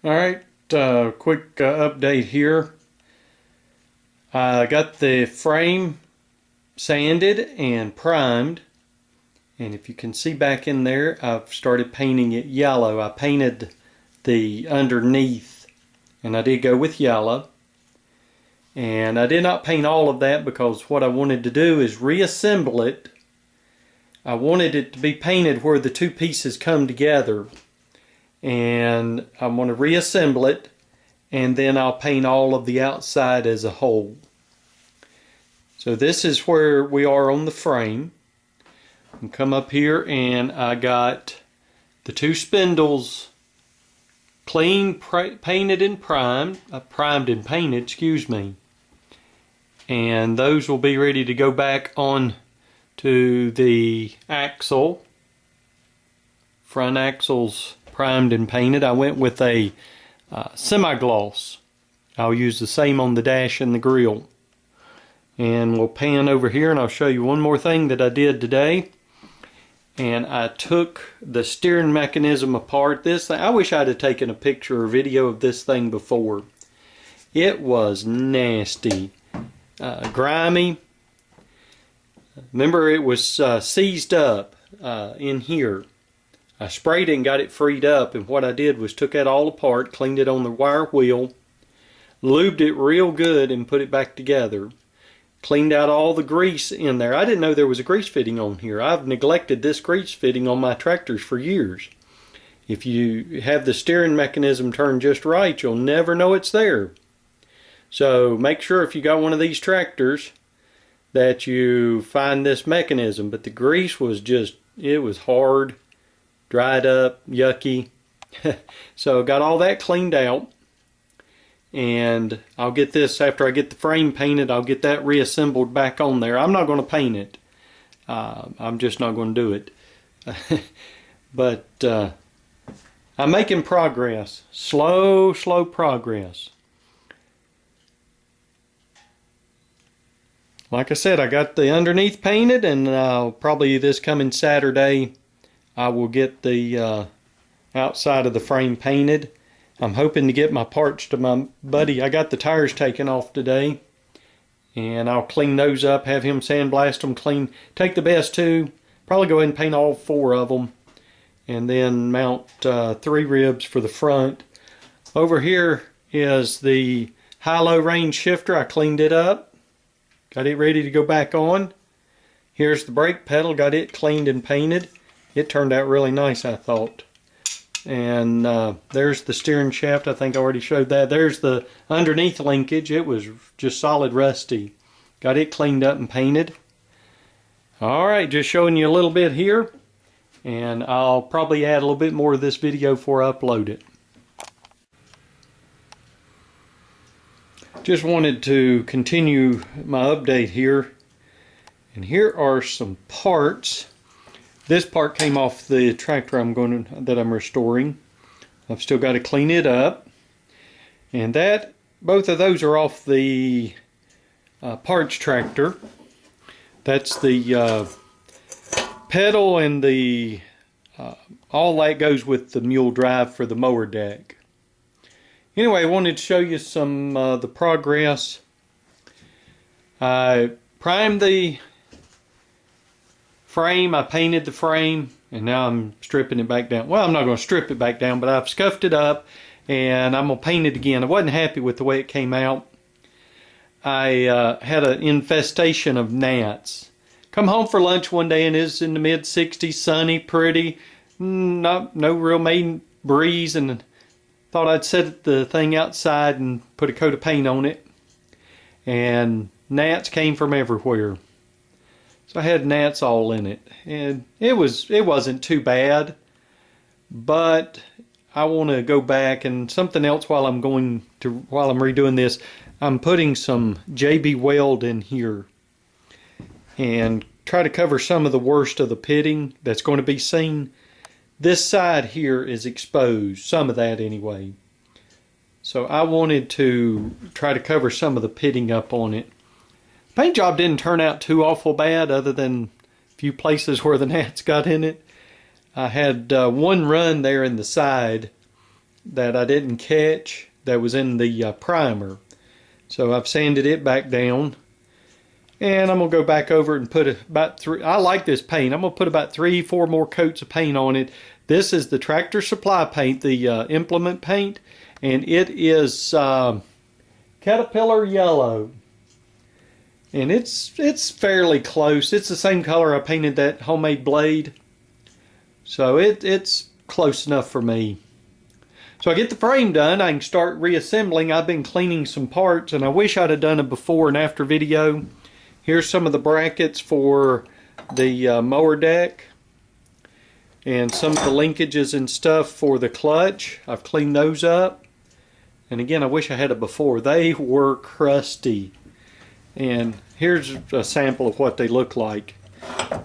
Alright, quick update here. I got the frame sanded and primed, and if you can see back in there, I've started painting it yellow. I painted the underneath, and I did go with yellow. And I did not paint all of that because what I wanted to do is reassemble it. I wanted it to be painted where the two pieces come together. And I'm going to reassemble it, and then I'll paint all of the outside as a whole. So this is where we are on the frame. And come up here, and I got the two spindles clean, painted and primed, primed and painted, excuse me. And those will be ready to go back on to the axle. Front axles primed and painted. I went with a semi-gloss. I'll use the same on the dash and the grille. And we'll pan over here, and I'll show you one more thing that I did today. And I took the steering mechanism apart. This thing, I wish I'd have taken a picture or video of this thing before. It was nasty, grimy. Remember, it was seized up in here. I sprayed it and got it freed up, and what I did was took that all apart, cleaned it on the wire wheel, lubed it real good and put it back together. Cleaned out all the grease in there. I didn't know there was a grease fitting on here. I've neglected this grease fitting on my tractors for years. If you have the steering mechanism turned just right, you'll never know it's there. So make sure if you got one of these tractors that you find this mechanism. But the grease was just, it was hard, dried up, yucky. So got all that cleaned out. And I'll get this, after I get the frame painted, I'll get that reassembled back on there. I'm not going to paint it. I'm just not going to do it. But I'm making progress. Slow progress. Like I said, I got the underneath painted, and probably this coming Saturday I will get the outside of the frame painted. I'm hoping to get my parts to my buddy. I got the tires taken off today, and I'll clean those up, have him sandblast them clean. Take the best two, probably go ahead and paint all four of them, and then mount 3 ribs for the front. Over here is the high-low range shifter. I cleaned it up, got it ready to go back on. Here's the brake pedal, got it cleaned and painted. It turned out really nice, I thought. And there's the steering shaft. I think I already showed that. There's the underneath linkage. It was just solid rusty. Got it cleaned up and painted. Alright, just showing you a little bit here. And I'll probably add a little bit more of this video before I upload it. Just wanted to continue my update here. And here are some parts. This part came off the tractor that I'm restoring. I've still got to clean it up. And both of those are off the parts tractor. That's the pedal, and the all that goes with the mule drive for the mower deck. Anyway, I wanted to show you some the progress. I primed the frame, I painted the frame, and now I'm stripping it back down. Well, I'm not going to strip it back down, but I've scuffed it up, and I'm going to paint it again. I wasn't happy with the way it came out. I had an infestation of gnats. Come home for lunch one day, and it's in the mid-60s, sunny, pretty, no real main breeze, and thought I'd set the thing outside and put a coat of paint on it, and gnats came from everywhere. So I had gnats all in it, and it wasn't too bad, but I want to go back and something else while I'm redoing this. I'm putting some JB Weld in here and try to cover some of the worst of the pitting that's going to be seen. This side here is exposed, some of that anyway. So I wanted to try to cover some of the pitting up on it. Paint job didn't turn out too awful bad, other than a few places where the gnats got in it. I had one run there in the side that I didn't catch that was in the primer. So I've sanded it back down. And I'm going to go back over it and put about three. I like this paint. I'm going to put about 3-4 more coats of paint on it. This is the Tractor Supply paint, the implement paint. And it is Caterpillar yellow. And it's fairly close. It's the same color I painted that homemade blade. So it's close enough for me. So I get the frame done, I can start reassembling. I've been cleaning some parts, and I wish I'd have done a before and after video. Here's some of the brackets for the mower deck, and some of the linkages and stuff for the clutch. I've cleaned those up. And again, I wish I had a before. They were crusty. And here's a sample of what they look like.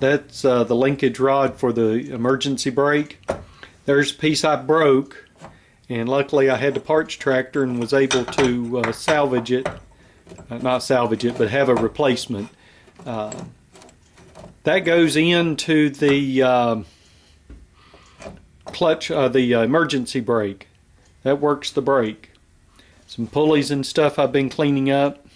That's the linkage rod for the emergency brake. There's a piece I broke, and luckily I had the parts tractor and was able to salvage it. Not salvage it, but have a replacement. That goes into the clutch, the emergency brake. That works the brake. Some pulleys and stuff I've been cleaning up.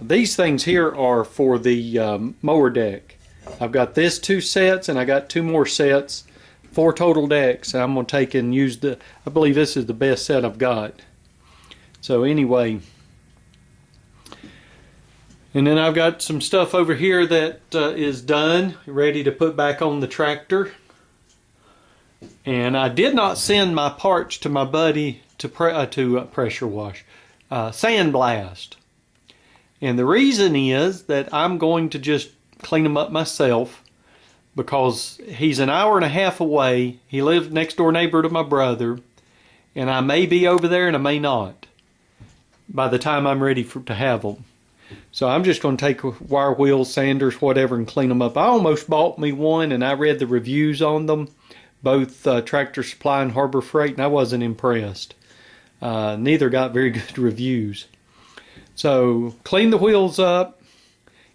These things here are for the mower deck. I've got this 2 sets, and I got 2 more sets, 4 total decks. I'm going to take and use I believe this is the best set I've got. So anyway, and then I've got some stuff over here that is done, ready to put back on the tractor. And I did not send my parts to my buddy to pressure wash, sandblast. And the reason is that I'm going to just clean them up myself, because he's an hour and a half away. He lives next door neighbor to my brother, and I may be over there and I may not by the time I'm ready to have them. So I'm just going to take wire wheels, sanders, whatever, and clean them up. I almost bought me one, and I read the reviews on them, both Tractor Supply and Harbor Freight, and I wasn't impressed. Neither got very good reviews. So clean the wheels up,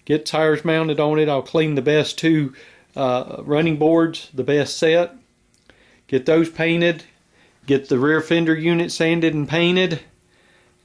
get tires mounted on it. I'll clean the best 2 running boards, the best set. Get those painted, get the rear fender unit sanded and painted.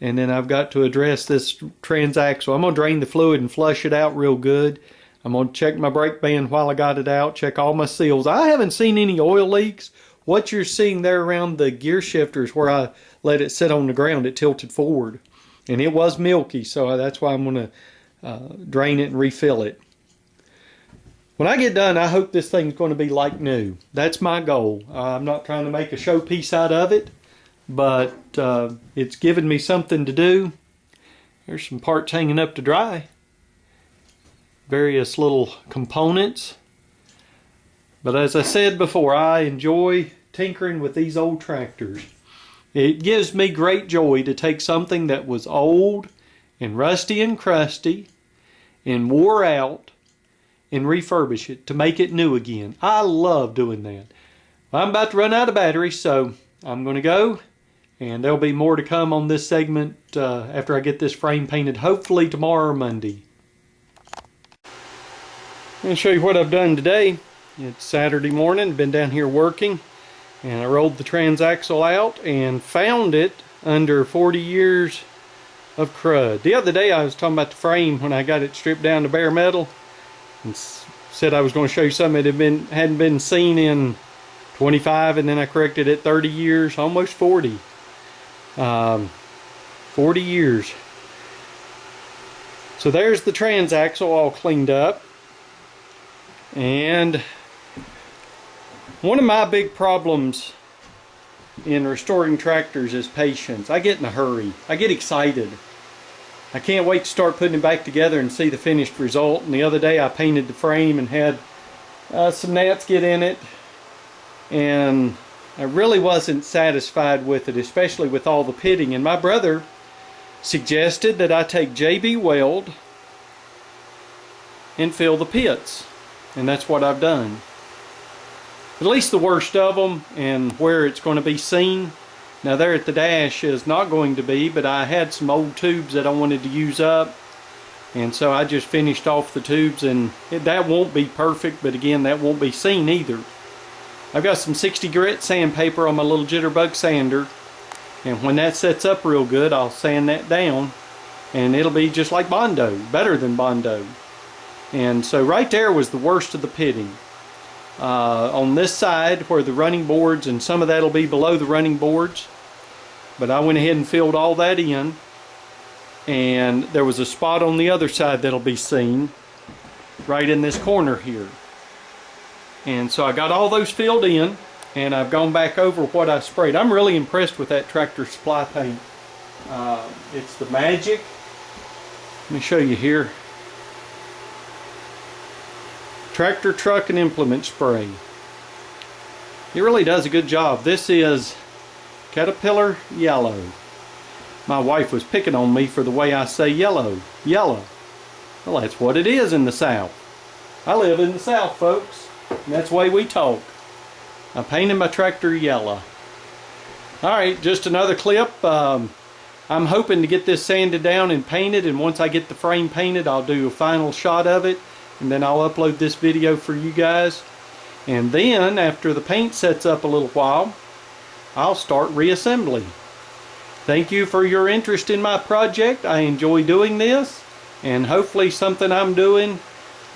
And then I've got to address this transaxle. I'm going to drain the fluid and flush it out real good. I'm going to check my brake band while I got it out, check all my seals. I haven't seen any oil leaks. What you're seeing there around the gear shifters where I let it sit on the ground, it tilted forward. And it was milky, so that's why I'm going to drain it and refill it. When I get done, I hope this thing's going to be like new. That's my goal. I'm not trying to make a showpiece out of it, but it's given me something to do. There's some parts hanging up to dry. Various little components. But as I said before, I enjoy tinkering with these old tractors. It gives me great joy to take something that was old and rusty and crusty and wore out and refurbish it to make it new again. I love doing that. I'm about to run out of batteries, so I'm going to go, and there'll be more to come on this segment after I get this frame painted, hopefully tomorrow or Monday. I'm going to show you what I've done today. It's Saturday morning, been down here working, and I rolled the transaxle out and found it under 40 years of crud. The other day I was talking about the frame when I got it stripped down to bare metal, and said I was going to show you something that hadn't been seen in 25, and then I corrected it 30 years, almost 40. 40 years. So there's the transaxle all cleaned up. And one of my big problems in restoring tractors is patience. I get in a hurry. I get excited. I can't wait to start putting it back together and see the finished result. And the other day I painted the frame and had some gnats get in it. And I really wasn't satisfied with it, especially with all the pitting. And my brother suggested that I take JB Weld and fill the pits. And that's what I've done. At least the worst of them, and where it's going to be seen. Now there at the dash is not going to be, but I had some old tubes that I wanted to use up. And so I just finished off the tubes, and that won't be perfect, but again, that won't be seen either. I've got some 60 grit sandpaper on my little jitterbug sander, and when that sets up real good, I'll sand that down, and it'll be just like Bondo, better than Bondo. And so right there was the worst of the pitting. On this side where the running boards, and some of that will be below the running boards, but I went ahead and filled all that in, and there was a spot on the other side that'll be seen right in this corner here. And so I got all those filled in, and I've gone back over what I sprayed. I'm really impressed with that Tractor Supply paint. It's the Magic. Let me show you here. Tractor, Truck, and Implement Spray. It really does a good job. This is Caterpillar Yellow. My wife was picking on me for the way I say yellow. Yellow. Well, that's what it is in the South. I live in the South, folks. And that's the way we talk. I painted my tractor yellow. Alright, just another clip. I'm hoping to get this sanded down and painted, and once I get the frame painted, I'll do a final shot of it, and then I'll upload this video for you guys. And then, after the paint sets up a little while, I'll start reassembly. Thank you for your interest in my project. I enjoy doing this, and hopefully something I'm doing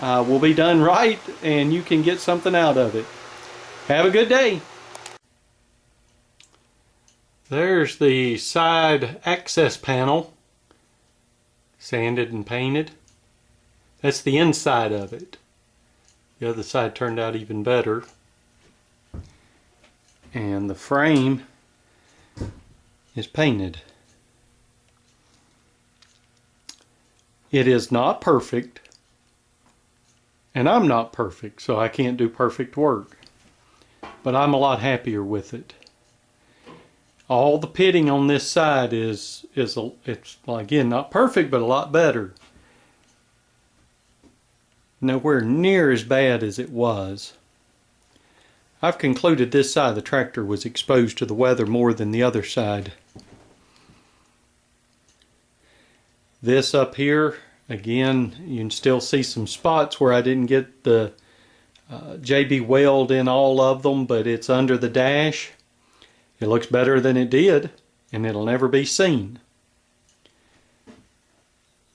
will be done right and you can get something out of it. Have a good day. There's the side access panel, sanded and painted. That's the inside of it. The other side turned out even better. And the frame is painted. It is not perfect. And I'm not perfect, so I can't do perfect work. But I'm a lot happier with it. All the pitting on this side it's well, again, not perfect, but a lot better. Nowhere near as bad as it was. I've concluded this side of the tractor was exposed to the weather more than the other side. This up here, again, you can still see some spots where I didn't get the JB weld in all of them, but it's under the dash. It looks better than it did, and it'll never be seen.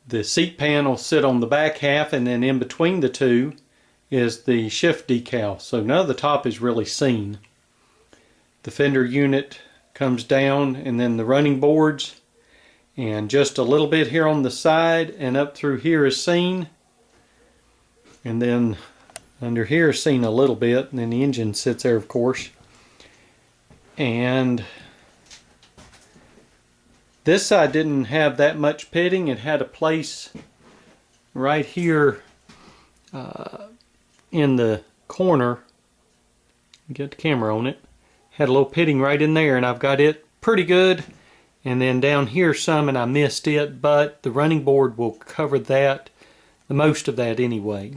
The seat panels sit on the back half, and then in between the two is the shift decal, so none of the top is really seen. The fender unit comes down, and then the running boards, and just a little bit here on the side and up through here is seen, and then under here is seen a little bit, and then the engine sits there, of course. And this side didn't have that much pitting. It had a place right here in the corner. Get the camera on it. Had a little pitting right in there, and I've got it pretty good. And then down here some, and I missed it, but the running board will cover that, the most of that anyway.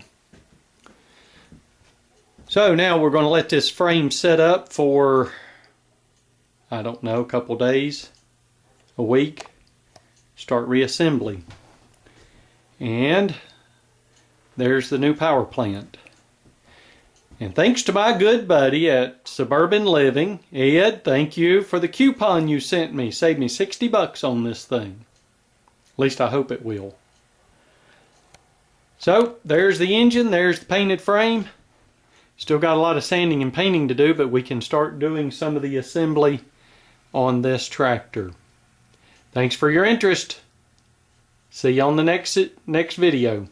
So now we're going to let this frame set up for, I don't know, a couple days, a week, start reassembly. And there's the new power plant. And thanks to my good buddy at Suburban Living, Ed, thank you for the coupon you sent me. Saved me 60 bucks on this thing. At least I hope it will. So, there's the engine, there's the painted frame. Still got a lot of sanding and painting to do, but we can start doing some of the assembly on this tractor. Thanks for your interest. See you on the next video.